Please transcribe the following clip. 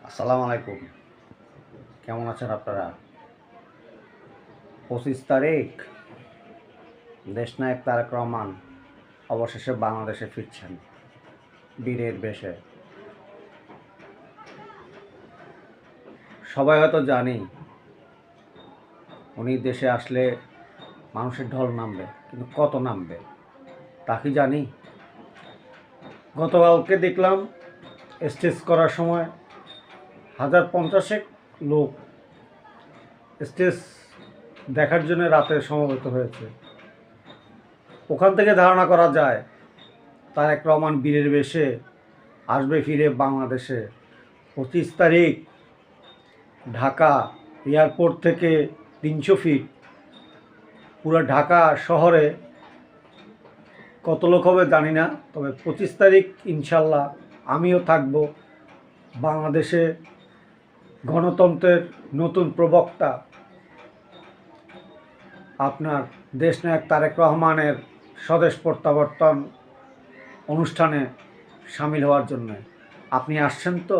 আসসালামু আলাইকুম। কেমন আছেন আপনারা? 25 তারিখ দেশনায়ক তারেক রহমান অবশেষে বাংলাদেশে ফিরছেন বীরের বেশে। সবাই হয়তো জানি উনি দেশে আসলে মানুষের ঢল নামবে, কিন্তু কত নামবে তা কি জানি? গতকালকে দেখলাম স্টেজ করার সময় 50 লোক স্টেজ দেখার জন্য রাতে সমবেত হয়েছে। ওখান থেকে ধারণা করা যায় তারেক রহমান বীরের বেশে আসবে ফিরে বাংলাদেশে। 25 তারিখ ঢাকা এয়ারপোর্ট থেকে 300 ফিট পুরো ঢাকা শহরে কত লোক হবে জানি না, তবে 25 তারিখ ইনশাল্লাহ আমিও থাকব বাংলাদেশে। গণতন্ত্রের নতুন প্রবক্তা আপনার দেশনায়ক তারেক রহমানের স্বদেশ প্রত্যাবর্তন অনুষ্ঠানে সামিল হওয়ার জন্য। আপনি আসছেন তো?